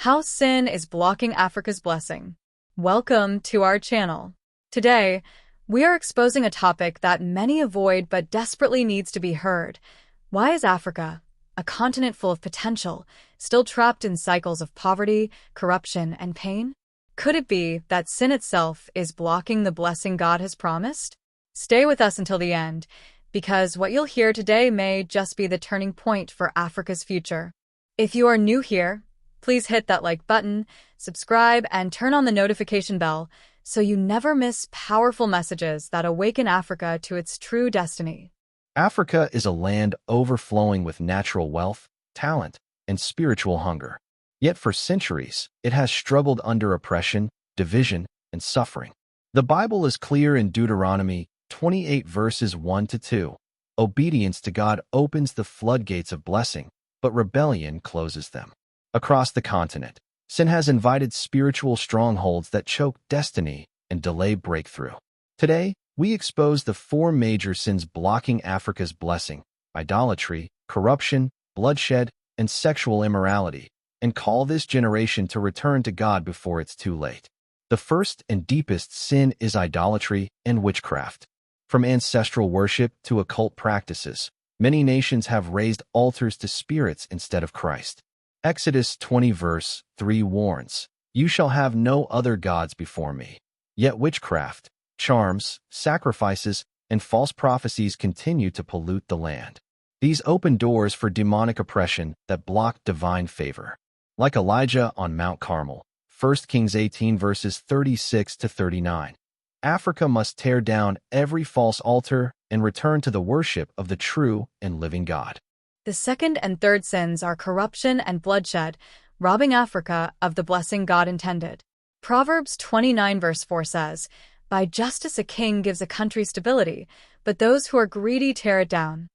How sin is blocking Africa's blessing. Welcome to our channel. Today, we are exposing a topic that many avoid but desperately needs to be heard. Why is Africa, a continent full of potential, still trapped in cycles of poverty, corruption, and pain? Could it be that sin itself is blocking the blessing God has promised? Stay with us until the end, because what you'll hear today may just be the turning point for Africa's future. If you are new here, please hit that like button, subscribe, and turn on the notification bell so you never miss powerful messages that awaken Africa to its true destiny. Africa is a land overflowing with natural wealth, talent, and spiritual hunger. Yet for centuries, it has struggled under oppression, division, and suffering. The Bible is clear in Deuteronomy 28 verses 1-2. Obedience to God opens the floodgates of blessing, but rebellion closes them. Across the continent, sin has invited spiritual strongholds that choke destiny and delay breakthrough. Today, we expose the four major sins blocking Africa's blessing: idolatry, corruption, bloodshed, and sexual immorality, and call this generation to return to God before it's too late. The first and deepest sin is idolatry and witchcraft. From ancestral worship to occult practices, many nations have raised altars to spirits instead of Christ. Exodus 20 verse 3 warns, "You shall have no other gods before me." Yet witchcraft, charms, sacrifices, and false prophecies continue to pollute the land. These open doors for demonic oppression that block divine favor. Like Elijah on Mount Carmel, 1 Kings 18 verses 36-39. Africa must tear down every false altar and return to the worship of the true and living God. The second and third sins are corruption and bloodshed, robbing Africa of the blessing God intended. Proverbs 29 verse 4 says, "By justice a king gives a country stability, but those who are greedy tear it down."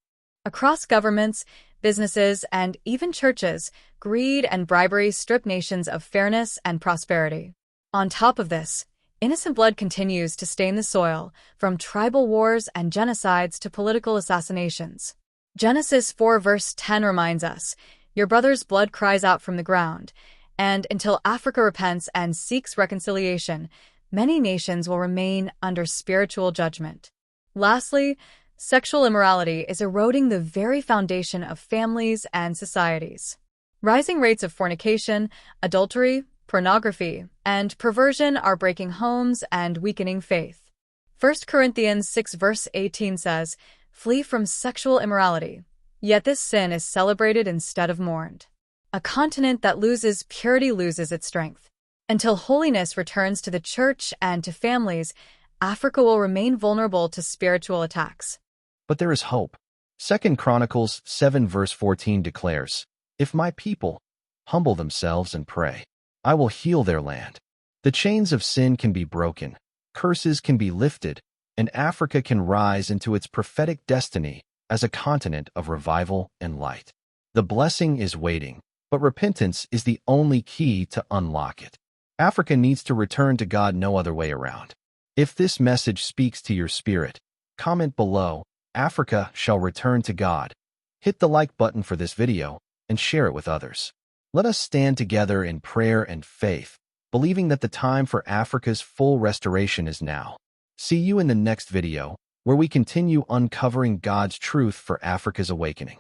Across governments, businesses, and even churches, greed and bribery strip nations of fairness and prosperity. On top of this, innocent blood continues to stain the soil, from tribal wars and genocides to political assassinations. Genesis 4 verse 10 reminds us, "Your brother's blood cries out from the ground," and until Africa repents and seeks reconciliation, many nations will remain under spiritual judgment. Lastly, sexual immorality is eroding the very foundation of families and societies. Rising rates of fornication, adultery, pornography, and perversion are breaking homes and weakening faith. 1 Corinthians 6 verse 18 says, "Flee from sexual immorality." Yet this sin is celebrated instead of mourned. A continent that loses purity loses its strength. Until holiness returns to the church and to families, Africa will remain vulnerable to spiritual attacks. But there is hope. 2 Chronicles 7 verse 14 declares, "If my people humble themselves and pray, I will heal their land." The chains of sin can be broken, curses can be lifted, and Africa can rise into its prophetic destiny as a continent of revival and light. The blessing is waiting, but repentance is the only key to unlock it. Africa needs to return to God, no other way around. If this message speaks to your spirit, comment below, "Africa shall return to God." Hit the like button for this video and share it with others. Let us stand together in prayer and faith, believing that the time for Africa's full restoration is now. See you in the next video, where we continue uncovering God's truth for Africa's awakening.